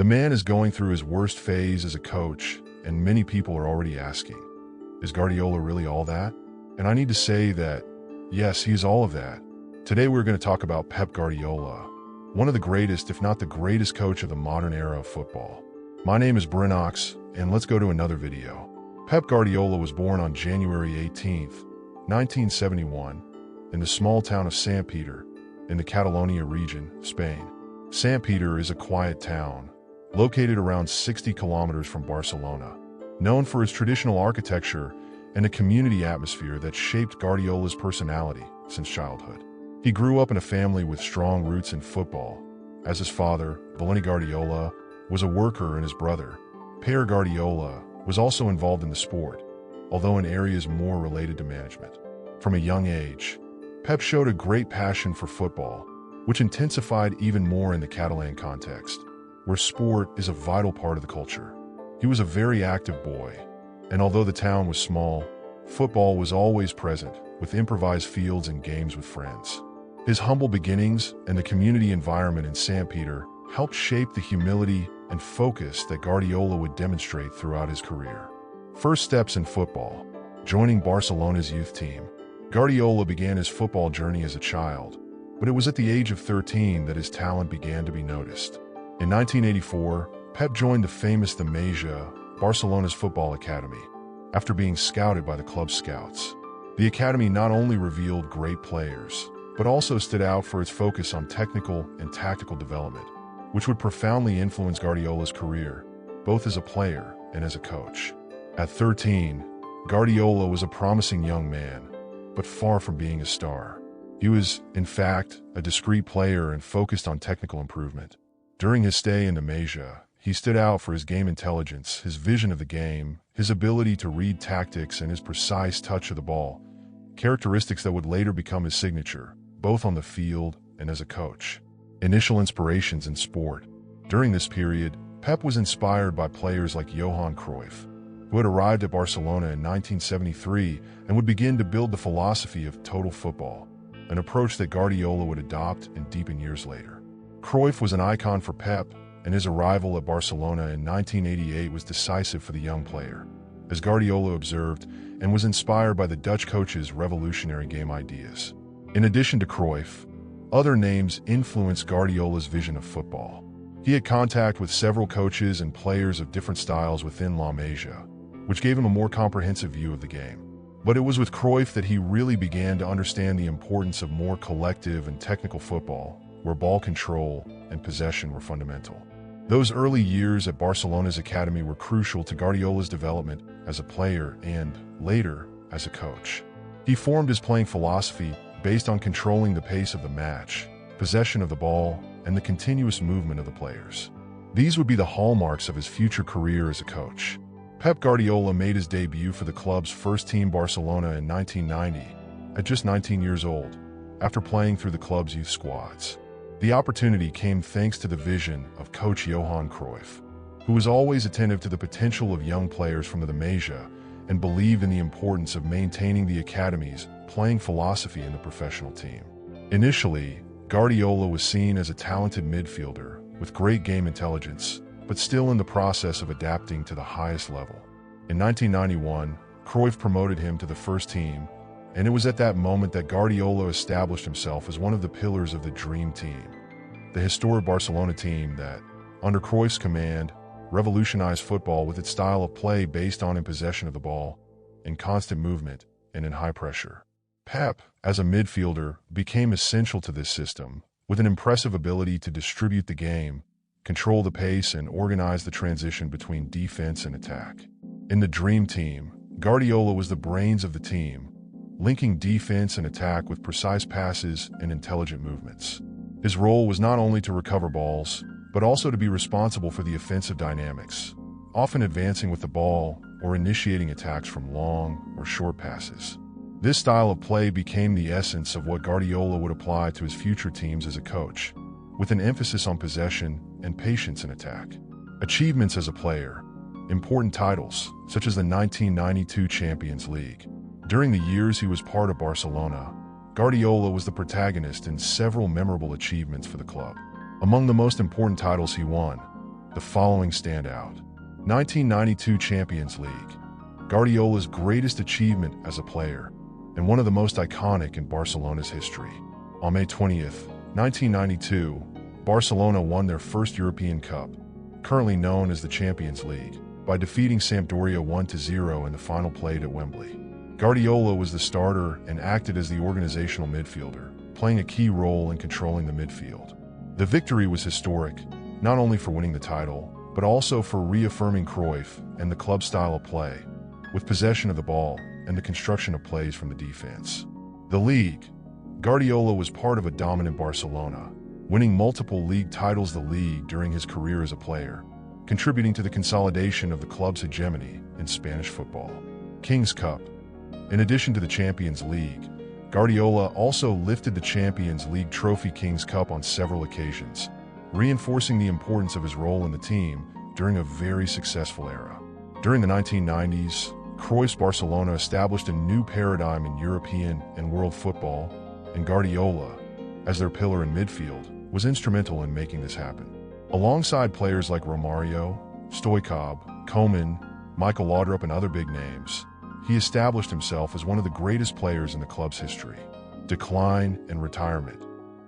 The man is going through his worst phase as a coach, and many people are already asking, is Guardiola really all that? And I need to say that, yes, he is all of that. Today we're going to talk about Pep Guardiola, one of the greatest, if not the greatest coach of the modern era of football. My name is Brinox, and let's go to another video. Pep Guardiola was born on January 18th, 1971, in the small town of Sant Peter, in the Catalonia region, Spain. Sant Peter is a quiet town, located around 60 kilometers from Barcelona, known for its traditional architecture and a community atmosphere that shaped Guardiola's personality since childhood. He grew up in a family with strong roots in football, as his father, Valentí Guardiola, was a worker and his brother, Pere Guardiola, was also involved in the sport, although in areas more related to management. From a young age, Pep showed a great passion for football, which intensified even more in the Catalan context, where sport is a vital part of the culture. He was a very active boy, and although the town was small, football was always present, with improvised fields and games with friends. His humble beginnings and the community environment in Sant Peter helped shape the humility and focus that Guardiola would demonstrate throughout his career. First steps in football. Joining Barcelona's youth team. Guardiola began his football journey as a child, but it was at the age of 13 that his talent began to be noticed. In 1984, Pep joined the famous La Masia, Barcelona's football academy, after being scouted by the club scouts. The academy not only revealed great players, but also stood out for its focus on technical and tactical development, which would profoundly influence Guardiola's career, both as a player and as a coach. At 13, Guardiola was a promising young man, but far from being a star. He was, in fact, a discreet player and focused on technical improvement. During his stay in the Masia, he stood out for his game intelligence, his vision of the game, his ability to read tactics, and his precise touch of the ball, characteristics that would later become his signature, both on the field and as a coach. Initial inspirations in sport. During this period, Pep was inspired by players like Johan Cruyff, who had arrived at Barcelona in 1973 and would begin to build the philosophy of total football, an approach that Guardiola would adopt and deepen years later. Cruyff was an icon for Pep, and his arrival at Barcelona in 1988 was decisive for the young player, as Guardiola observed and was inspired by the Dutch coach's revolutionary game ideas. In addition to Cruyff, other names influenced Guardiola's vision of football. He had contact with several coaches and players of different styles within La Masia, which gave him a more comprehensive view of the game. But it was with Cruyff that he really began to understand the importance of more collective and technical football, where ball control and possession were fundamental. Those early years at Barcelona's academy were crucial to Guardiola's development as a player and, later, as a coach. He formed his playing philosophy based on controlling the pace of the match, possession of the ball, and the continuous movement of the players. These would be the hallmarks of his future career as a coach. Pep Guardiola made his debut for the club's first-team Barcelona in 1990, at just 19 years old, after playing through the club's youth squads. The opportunity came thanks to the vision of coach Johan Cruyff, who was always attentive to the potential of young players from the La Masia and believed in the importance of maintaining the academy's playing philosophy in the professional team. Initially, Guardiola was seen as a talented midfielder with great game intelligence, but still in the process of adapting to the highest level. In 1991, Cruyff promoted him to the first team, and it was at that moment that Guardiola established himself as one of the pillars of the Dream Team, the historic Barcelona team that, under Cruyff's command, revolutionized football with its style of play based on in possession of the ball, in constant movement, and in high pressure. Pep, as a midfielder, became essential to this system, with an impressive ability to distribute the game, control the pace, and organize the transition between defense and attack. In the Dream Team, Guardiola was the brains of the team, linking defense and attack with precise passes and intelligent movements. His role was not only to recover balls, but also to be responsible for the offensive dynamics, often advancing with the ball or initiating attacks from long or short passes. This style of play became the essence of what Guardiola would apply to his future teams as a coach, with an emphasis on possession and patience in attack. Achievements as a player. Important titles, such as the 1992 Champions League. During the years he was part of Barcelona, Guardiola was the protagonist in several memorable achievements for the club. Among the most important titles he won, The following stand out. 1992 Champions League. Guardiola's greatest achievement as a player, and one of the most iconic in Barcelona's history. On May 20th, 1992, Barcelona won their first European Cup, currently known as the Champions League, by defeating Sampdoria 1-0 in the final played at Wembley. Guardiola was the starter and acted as the organizational midfielder, playing a key role in controlling the midfield. The victory was historic, not only for winning the title, but also for reaffirming Cruyff and the club's style of play, with possession of the ball and the construction of plays from the defense. The league. Guardiola was part of a dominant Barcelona, winning multiple league titles the league during his career as a player, contributing to the consolidation of the club's hegemony in Spanish football. King's Cup. In addition to the Champions League, Guardiola also lifted the Champions League trophy King's Cup on several occasions, reinforcing the importance of his role in the team during a very successful era. During the 1990s, Cruyff's Barcelona established a new paradigm in European and world football, and Guardiola, as their pillar in midfield, was instrumental in making this happen. Alongside players like Romario, Stoichkov, Koeman, Michael Laudrup, and other big names, he established himself as one of the greatest players in the club's history. Decline and retirement.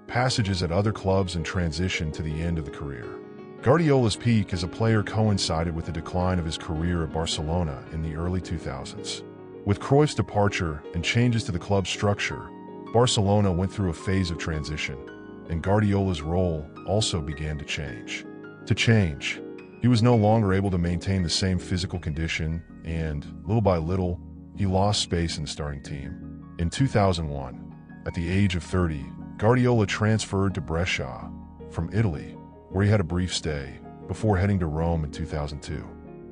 Passages at other clubs and transition to the end of the career. Guardiola's peak as a player coincided with the decline of his career at Barcelona in the early 2000s. With Cruyff's departure and changes to the club's structure, Barcelona went through a phase of transition, and Guardiola's role also began to change. He was no longer able to maintain the same physical condition, and, little by little, he lost space in the starting team. In 2001, at the age of 30, Guardiola transferred to Brescia from Italy, where he had a brief stay, before heading to Rome in 2002.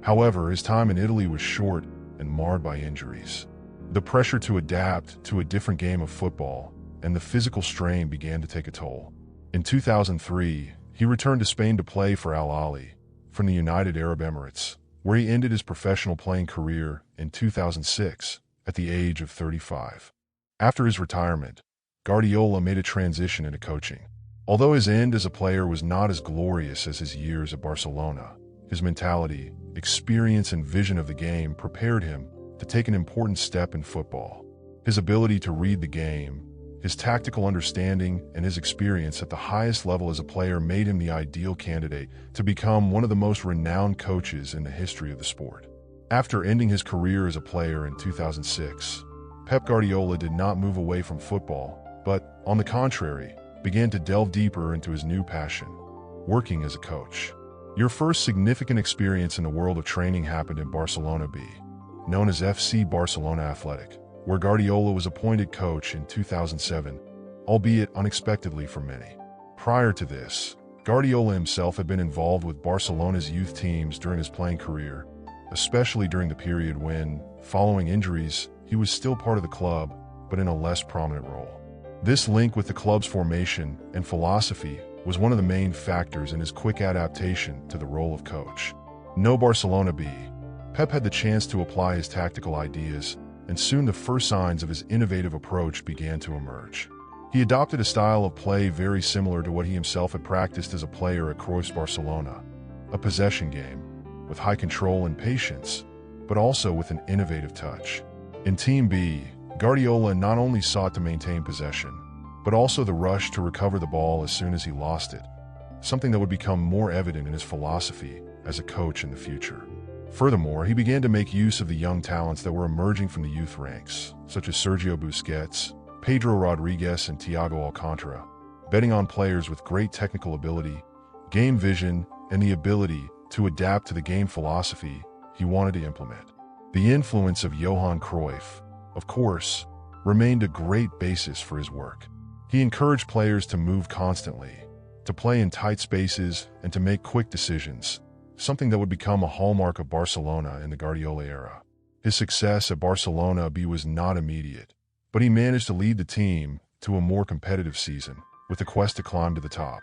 However, his time in Italy was short and marred by injuries. The pressure to adapt to a different game of football and the physical strain began to take a toll. In 2003, he returned to Spain to play for Al Ahly from the United Arab Emirates, where he ended his professional playing career in 2006 at the age of 35. After his retirement, Guardiola made a transition into coaching. Although his end as a player was not as glorious as his years at Barcelona, his mentality, experience, and vision of the game prepared him to take an important step in football. His ability to read the game, his tactical understanding, and his experience at the highest level as a player made him the ideal candidate to become one of the most renowned coaches in the history of the sport. After ending his career as a player in 2006, Pep Guardiola did not move away from football, but, on the contrary, began to delve deeper into his new passion, working as a coach. Your first significant experience in the world of training happened in Barcelona B, known as FC Barcelona Athletic, where Guardiola was appointed coach in 2007, albeit unexpectedly for many. Prior to this, Guardiola himself had been involved with Barcelona's youth teams during his playing career, especially during the period when, following injuries, he was still part of the club, but in a less prominent role. This link with the club's formation and philosophy was one of the main factors in his quick adaptation to the role of coach. No Barcelona B, Pep had the chance to apply his tactical ideas, and soon the first signs of his innovative approach began to emerge. He adopted a style of play very similar to what he himself had practiced as a player at Cruyff's Barcelona, a possession game, with high control and patience, but also with an innovative touch. In Team B, Guardiola not only sought to maintain possession, but also the rush to recover the ball as soon as he lost it, something that would become more evident in his philosophy as a coach in the future. Furthermore, he began to make use of the young talents that were emerging from the youth ranks, such as Sergio Busquets, Pedro Rodriguez, and Thiago Alcantara, betting on players with great technical ability, game vision, and the ability to adapt to the game philosophy he wanted to implement. The influence of Johan Cruyff, of course, remained a great basis for his work. He encouraged players to move constantly, to play in tight spaces, and to make quick decisions, something that would become a hallmark of Barcelona in the Guardiola era. His success at Barcelona B was not immediate, but he managed to lead the team to a more competitive season, with a quest to climb to the top,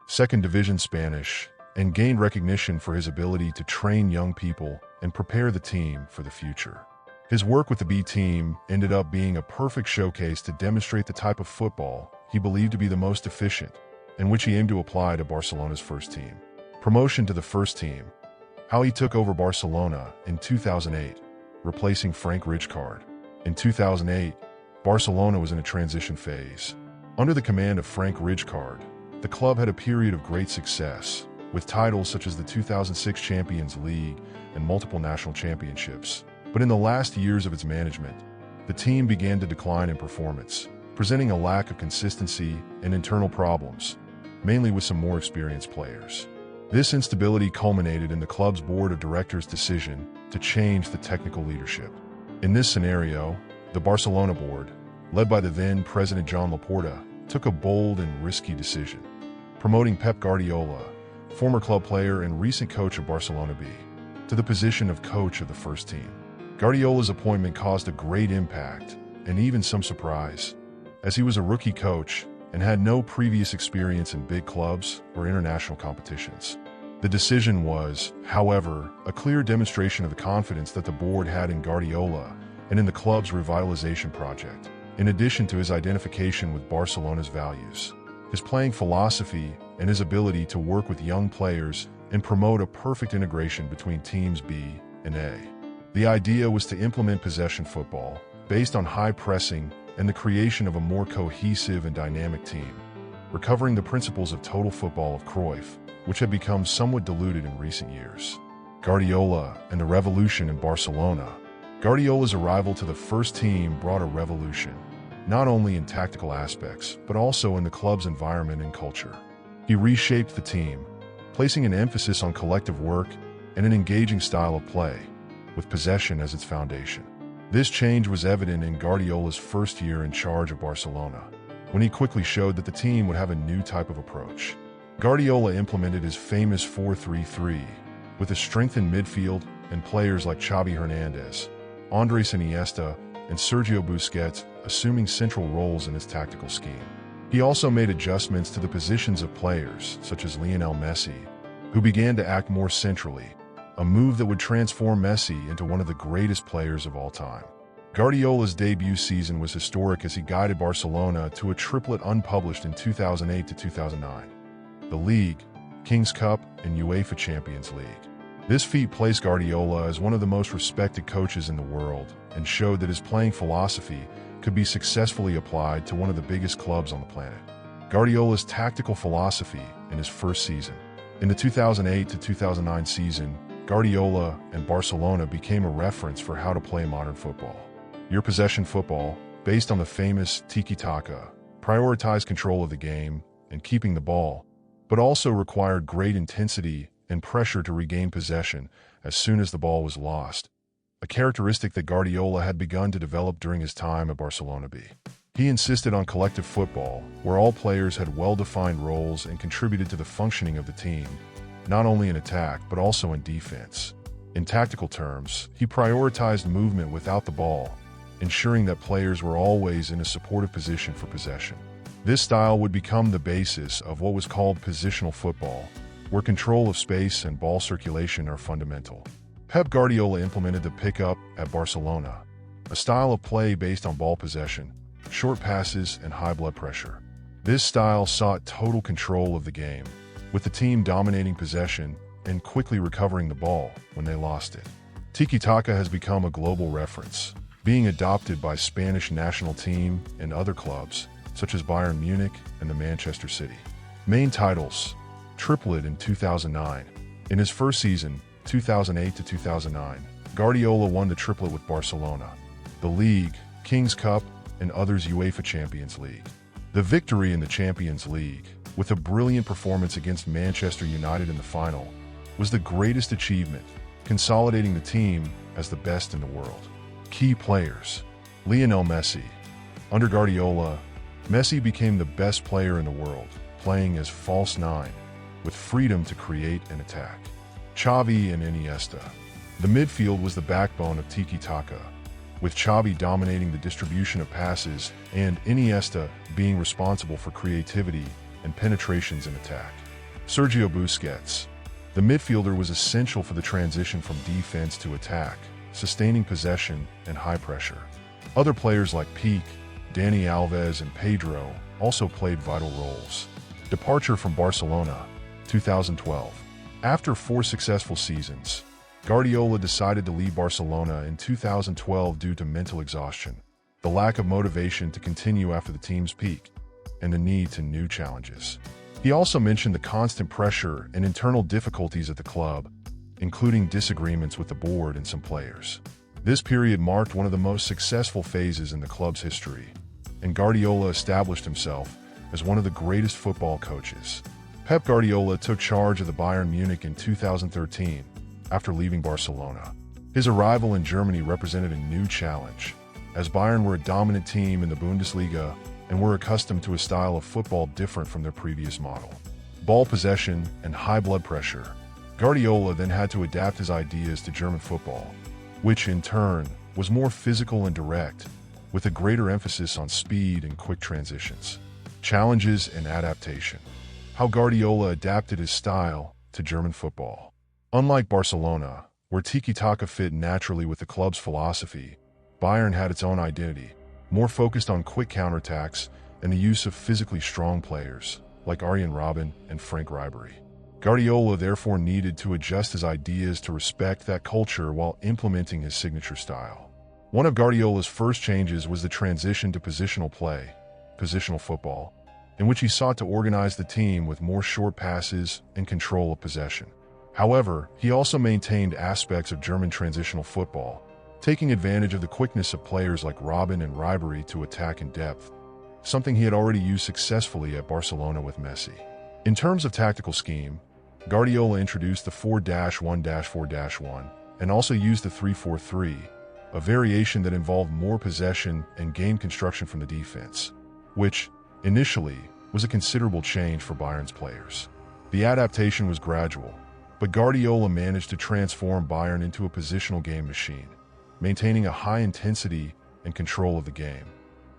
second division Spanish, and gained recognition for his ability to train young people and prepare the team for the future. His work with the B team ended up being a perfect showcase to demonstrate the type of football he believed to be the most efficient, and which he aimed to apply to Barcelona's first team. Promotion to the first team. How he took over Barcelona in 2008, replacing Frank Rijkaard. In 2008, Barcelona was in a transition phase. Under the command of Frank Rijkaard, the club had a period of great success, with titles such as the 2006 Champions League and multiple national championships. But in the last years of its management, the team began to decline in performance, presenting a lack of consistency and internal problems, mainly with some more experienced players. This instability culminated in the club's board of directors' decision to change the technical leadership. In this scenario, the Barcelona board, led by the then president Joan Laporta, took a bold and risky decision, promoting Pep Guardiola, former club player and recent coach of Barcelona B, to the position of coach of the first team. Guardiola's appointment caused a great impact and even some surprise, as he was a rookie coach and had no previous experience in big clubs or international competitions. The decision was, however, a clear demonstration of the confidence that the board had in Guardiola and in the club's revitalization project, in addition to his identification with Barcelona's values, his playing philosophy, and his ability to work with young players and promote a perfect integration between teams B and A. The idea was to implement possession football, based on high pressing and the creation of a more cohesive and dynamic team, recovering the principles of total football of Cruyff, which had become somewhat diluted in recent years. Guardiola and the revolution in Barcelona. Guardiola's arrival to the first team brought a revolution, not only in tactical aspects, but also in the club's environment and culture. He reshaped the team, placing an emphasis on collective work and an engaging style of play, with possession as its foundation. This change was evident in Guardiola's first year in charge of Barcelona, when he quickly showed that the team would have a new type of approach. Guardiola implemented his famous 4-3-3, with a strengthened midfield and players like Xavi Hernandez, Andres Iniesta, and Sergio Busquets assuming central roles in his tactical scheme. He also made adjustments to the positions of players, such as Lionel Messi, who began to act more centrally, a move that would transform Messi into one of the greatest players of all time. Guardiola's debut season was historic as he guided Barcelona to a triplet unpublished in 2008 to 2009. The League, King's Cup, and UEFA Champions League. This feat placed Guardiola as one of the most respected coaches in the world and showed that his playing philosophy could be successfully applied to one of the biggest clubs on the planet. Guardiola's tactical philosophy in his first season. In the 2008 to 2009 season, Guardiola and Barcelona became a reference for how to play modern football. Your possession football, based on the famous tiki-taka, prioritized control of the game and keeping the ball, but also required great intensity and pressure to regain possession as soon as the ball was lost, a characteristic that Guardiola had begun to develop during his time at Barcelona B. He insisted on collective football, where all players had well-defined roles and contributed to the functioning of the team, not only in attack but also in defense. In tactical terms, he prioritized movement without the ball, ensuring that players were always in a supportive position for possession. This style would become the basis of what was called positional football, where control of space and ball circulation are fundamental. Pep Guardiola implemented the pickup at Barcelona, a style of play based on ball possession, short passes, and high blood pressure. This style sought total control of the game, with the team dominating possession and quickly recovering the ball when they lost it. Tiki-taka has become a global reference, being adopted by Spanish national team and other clubs, such as Bayern Munich and the Manchester City. Main titles: triplet in 2009. In his first season, 2008 to 2009, Guardiola won the triplet with Barcelona, the League, King's Cup, and others UEFA Champions League. The victory in the Champions League, with a brilliant performance against Manchester United in the final, was the greatest achievement, consolidating the team as the best in the world. Key players: Lionel Messi. Under Guardiola, Messi became the best player in the world, playing as false nine, with freedom to create and attack. Xavi and Iniesta. The midfield was the backbone of tiki-taka, with Xavi dominating the distribution of passes and Iniesta being responsible for creativity and penetrations in attack. Sergio Busquets. The midfielder was essential for the transition from defense to attack, sustaining possession and high pressure. Other players like Pique, Dani Alves, and Pedro also played vital roles. Departure from Barcelona, 2012. After 4 successful seasons, Guardiola decided to leave Barcelona in 2012 due to mental exhaustion, the lack of motivation to continue after the team's peak, and the need to new challenges. He also mentioned the constant pressure and internal difficulties at the club, including disagreements with the board and some players. This period marked one of the most successful phases in the club's history, and Guardiola established himself as one of the greatest football coaches. Pep Guardiola took charge of the Bayern Munich in 2013 after leaving Barcelona. His arrival in Germany represented a new challenge, as Bayern were a dominant team in the Bundesliga and were accustomed to a style of football different from their previous model. Ball possession and high blood pressure. Guardiola then had to adapt his ideas to German football, which in turn was more physical and direct, with a greater emphasis on speed and quick transitions. Challenges and adaptation. How Guardiola adapted his style to German football. Unlike Barcelona, where tiki-taka fit naturally with the club's philosophy, Bayern had its own identity, more focused on quick counterattacks and the use of physically strong players, like Arjen Robben and Frank Ribery. Guardiola therefore needed to adjust his ideas to respect that culture while implementing his signature style. One of Guardiola's first changes was the transition to positional play, positional football, in which he sought to organize the team with more short passes and control of possession. However, he also maintained aspects of German transitional football, taking advantage of the quickness of players like Robben and Ribery to attack in depth, something he had already used successfully at Barcelona with Messi. In terms of tactical scheme, Guardiola introduced the 4-1-4-1 and also used the 3-4-3, a variation that involved more possession and game construction from the defense, which, initially, was a considerable change for Bayern's players. The adaptation was gradual, but Guardiola managed to transform Bayern into a positional game machine, maintaining a high intensity and control of the game,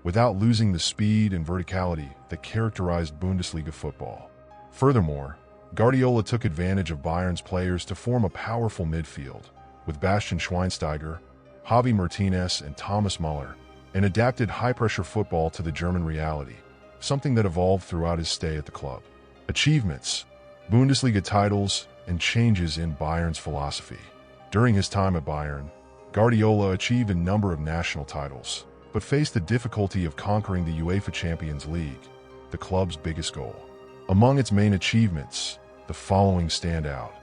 without losing the speed and verticality that characterized Bundesliga football. Furthermore, Guardiola took advantage of Bayern's players to form a powerful midfield, with Bastian Schweinsteiger, Javi Martinez, and Thomas Müller, and adapted high-pressure football to the German reality, something that evolved throughout his stay at the club. Achievements, Bundesliga titles, and changes in Bayern's philosophy. During his time at Bayern, Guardiola achieved a number of national titles, but faced the difficulty of conquering the UEFA Champions League, the club's biggest goal. Among its main achievements, the following stand out.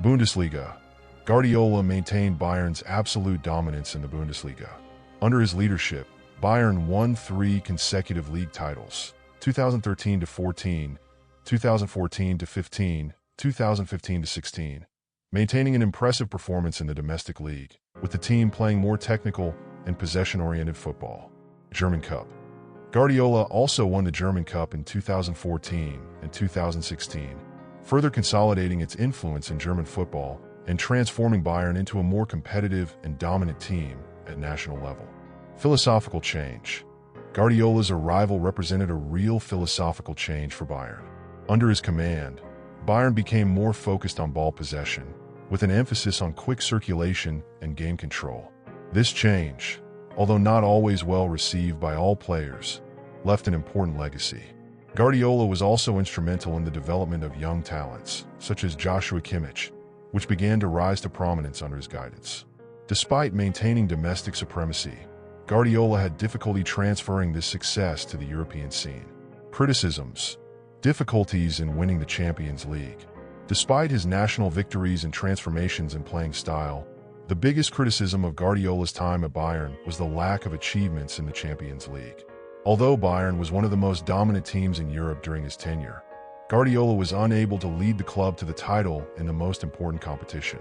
Bundesliga. Guardiola maintained Bayern's absolute dominance in the Bundesliga. Under his leadership, Bayern won 3 consecutive league titles, 2013-14, 2014-15, 2015-16, maintaining an impressive performance in the domestic league, with the team playing more technical and possession-oriented football. German Cup. Guardiola also won the German Cup in 2014 and 2016, further consolidating its influence in German football and transforming Bayern into a more competitive and dominant team at national level. Philosophical change. Guardiola's arrival represented a real philosophical change for Bayern. Under his command, Bayern became more focused on ball possession, with an emphasis on quick circulation and game control. This change, although not always well received by all players, left an important legacy. Guardiola was also instrumental in the development of young talents, such as Joshua Kimmich, which began to rise to prominence under his guidance. Despite maintaining domestic supremacy, Guardiola had difficulty transferring this success to the European scene. Criticisms. Difficulties in winning the Champions League. Despite his national victories and transformations in playing style, the biggest criticism of Guardiola's time at Bayern was the lack of achievements in the Champions League. Although Bayern was one of the most dominant teams in Europe during his tenure, Guardiola was unable to lead the club to the title in the most important competition.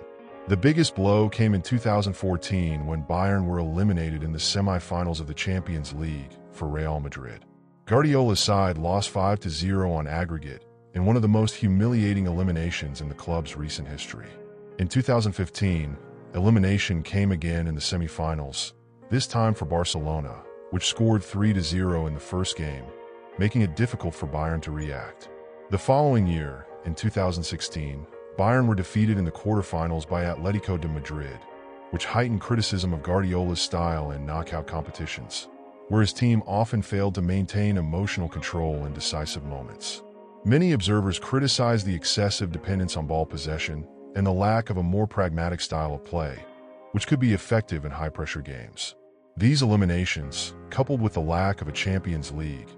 The biggest blow came in 2014 when Bayern were eliminated in the semi-finals of the Champions League for Real Madrid. Guardiola's side lost 5-0 on aggregate in one of the most humiliating eliminations in the club's recent history. In 2015, elimination came again in the semi-finals, this time for Barcelona, which scored 3-0 in the first game, making it difficult for Bayern to react. The following year, in 2016, Bayern were defeated in the quarterfinals by Atletico de Madrid, which heightened criticism of Guardiola's style in knockout competitions, where his team often failed to maintain emotional control in decisive moments. Many observers criticized the excessive dependence on ball possession and the lack of a more pragmatic style of play, which could be effective in high-pressure games. These eliminations, coupled with the lack of a Champions League,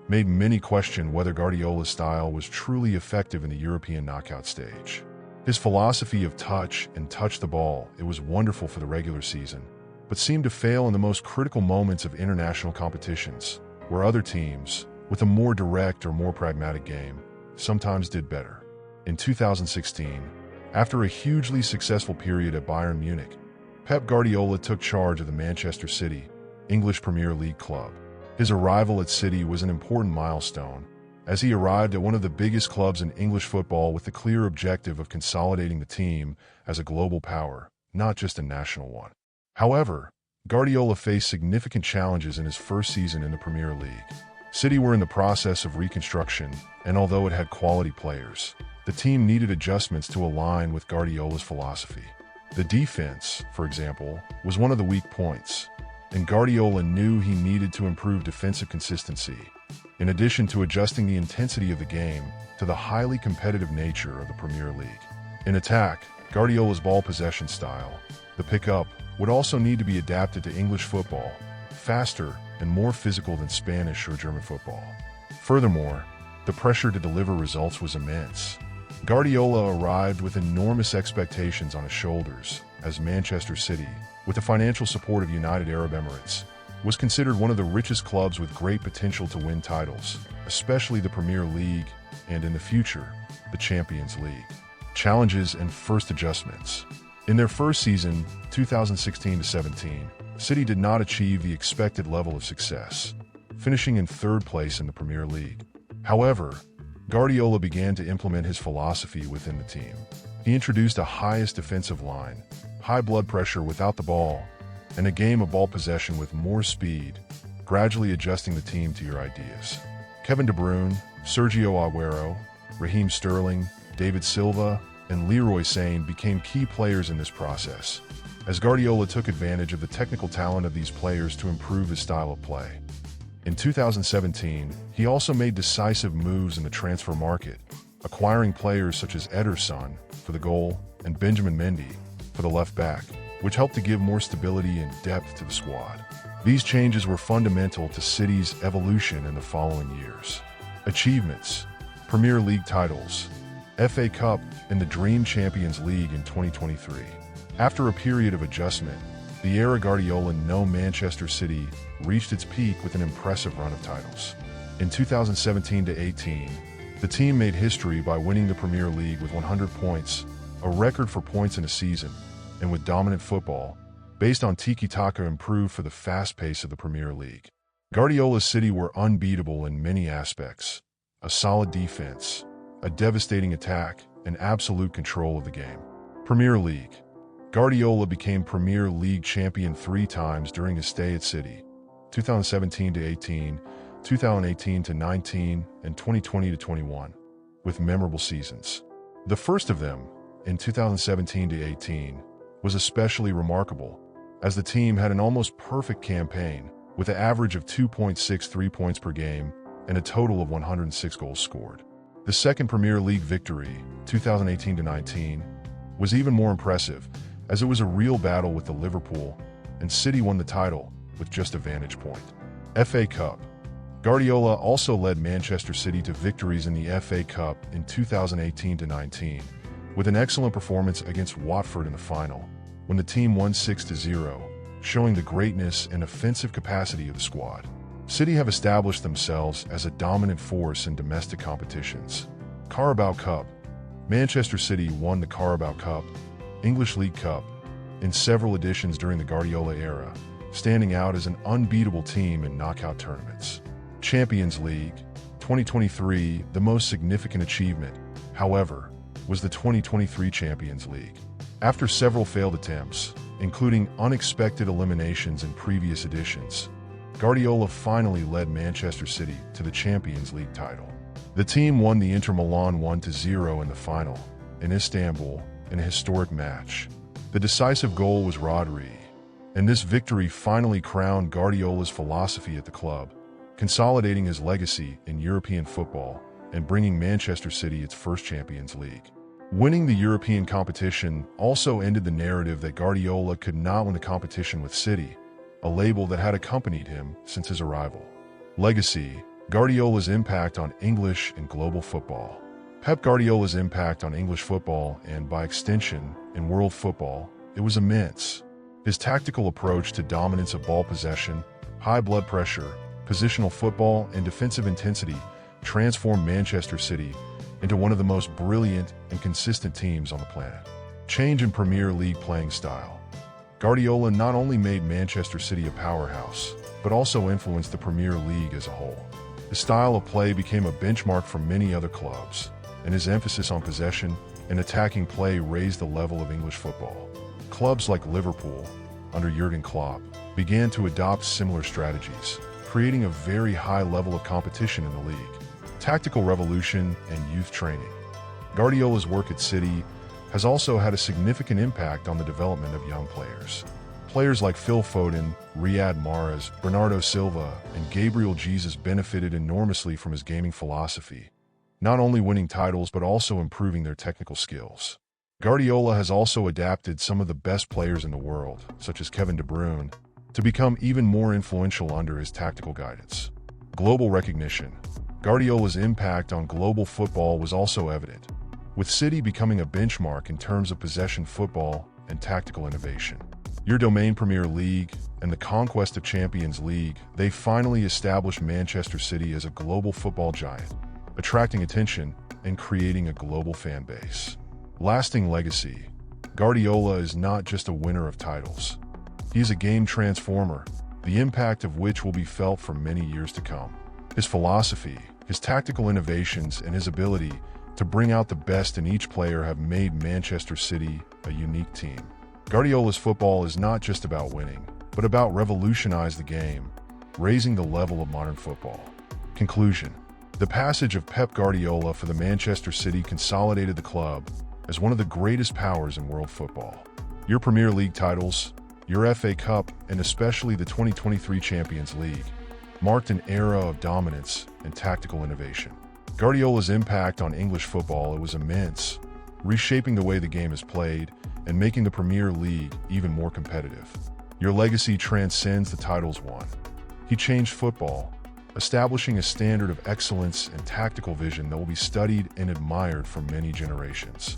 made many question whether Guardiola's style was truly effective in the European knockout stage. His philosophy of touch the ball, it was wonderful for the regular season, but seemed to fail in the most critical moments of international competitions, where other teams, with a more direct or more pragmatic game, sometimes did better. In 2016, after a hugely successful period at Bayern Munich, Pep Guardiola took charge of the Manchester City, English Premier League club. His arrival at City was an important milestone, as he arrived at one of the biggest clubs in English football with the clear objective of consolidating the team as a global power, not just a national one. However, Guardiola faced significant challenges in his first season in the Premier League. City were in the process of reconstruction, and although it had quality players, the team needed adjustments to align with Guardiola's philosophy. The defense, for example, was one of the weak points, and Guardiola knew he needed to improve defensive consistency, in addition to adjusting the intensity of the game to the highly competitive nature of the Premier League. In attack, Guardiola's ball possession style, the pick-up, would also need to be adapted to English football, faster and more physical than Spanish or German football. Furthermore, the pressure to deliver results was immense. Guardiola arrived with enormous expectations on his shoulders, as Manchester City, with the financial support of United Arab Emirates, was considered one of the richest clubs with great potential to win titles, especially the Premier League and, in the future, the Champions League. Challenges and first adjustments. In their first season, 2016-17, City did not achieve the expected level of success, finishing in third place in the Premier League. However, Guardiola began to implement his philosophy within the team. He introduced a highest defensive line, high blood pressure without the ball, and a game of ball possession with more speed, gradually adjusting the team to your ideas. Kevin De Bruyne, Sergio Aguero, Raheem Sterling, David Silva, and Leroy Sane became key players in this process, as Guardiola took advantage of the technical talent of these players to improve his style of play. In 2017, he also made decisive moves in the transfer market, acquiring players such as Ederson for the goal and Benjamin Mendy for the left back, which helped to give more stability and depth to the squad. These changes were fundamental to City's evolution in the following years. Achievements: Premier League titles, FA Cup, and the Dream Champions League in 2023. After a period of adjustment, the era Guardiola no Manchester City reached its peak with an impressive run of titles. In 2017-18, the team made history by winning the Premier League with 100 points, a record for points in a season, and with dominant football, based on tiki-taka improved for the fast pace of the Premier League. Guardiola's City were unbeatable in many aspects: a solid defense, a devastating attack, and absolute control of the game. Premier League. Guardiola became Premier League champion 3 times during his stay at City: 2017-18, 2018-19, and 2020-21, with memorable seasons. The first of them, in 2017-18, was especially remarkable, as the team had an almost perfect campaign, with an average of 2.63 points per game and a total of 106 goals scored. The second Premier League victory, 2018-19, was even more impressive, as it was a real battle with the Liverpool, and City won the title with just a vantage point. FA Cup. Guardiola also led Manchester City to victories in the FA Cup in 2018-19, with an excellent performance against Watford in the final, when the team won 6-0, showing the greatness and offensive capacity of the squad. City have established themselves as a dominant force in domestic competitions. Carabao Cup. Manchester City won the Carabao Cup, English League Cup, in several editions during the Guardiola era, standing out as an unbeatable team in knockout tournaments. Champions League. 2023, the most significant achievement, however, was the 2023 Champions League. After several failed attempts, including unexpected eliminations in previous editions, Guardiola finally led Manchester City to the Champions League title. The team won the Inter Milan 1-0 in the final, in Istanbul, in a historic match. The decisive goal was Rodri, and this victory finally crowned Guardiola's philosophy at the club, consolidating his legacy in European football and bringing Manchester City its first Champions League. Winning the European competition also ended the narrative that Guardiola could not win the competition with City, a label that had accompanied him since his arrival. Legacy: Guardiola's impact on English and global football. Pep Guardiola's impact on English football and, by extension, in world football, it was immense. His tactical approach to dominance of ball possession, high blood pressure, positional football, and defensive intensity transformed Manchester City into one of the most brilliant and consistent teams on the planet. Change in Premier League playing style. Guardiola not only made Manchester City a powerhouse, but also influenced the Premier League as a whole. His style of play became a benchmark for many other clubs, and his emphasis on possession and attacking play raised the level of English football. Clubs like Liverpool, under Jurgen Klopp, began to adopt similar strategies, creating a very high level of competition in the league. Tactical revolution and youth training. Guardiola's work at City has also had a significant impact on the development of young players. Players like Phil Foden, Riyad Mahrez, Bernardo Silva, and Gabriel Jesus benefited enormously from his gaming philosophy, not only winning titles but also improving their technical skills. Guardiola has also adapted some of the best players in the world, such as Kevin De Bruyne, to become even more influential under his tactical guidance. Global recognition. Guardiola's impact on global football was also evident, with City becoming a benchmark in terms of possession football and tactical innovation. Your domain Premier League and the conquest of Champions League, they finally established Manchester City as a global football giant, attracting attention and creating a global fan base. Lasting legacy. Guardiola is not just a winner of titles. He is a game transformer, the impact of which will be felt for many years to come. His philosophy, his tactical innovations, and his ability to bring out the best in each player have made Manchester City a unique team. Guardiola's football is not just about winning, but about revolutionizing the game, raising the level of modern football. Conclusion. The passage of Pep Guardiola for the Manchester City consolidated the club as one of the greatest powers in world football. Your Premier League titles, your FA Cup, and especially the 2023 Champions League marked an era of dominance and tactical innovation. Guardiola's impact on English football was immense, reshaping the way the game is played and making the Premier League even more competitive. Your legacy transcends the titles won. He changed football, establishing a standard of excellence and tactical vision that will be studied and admired for many generations.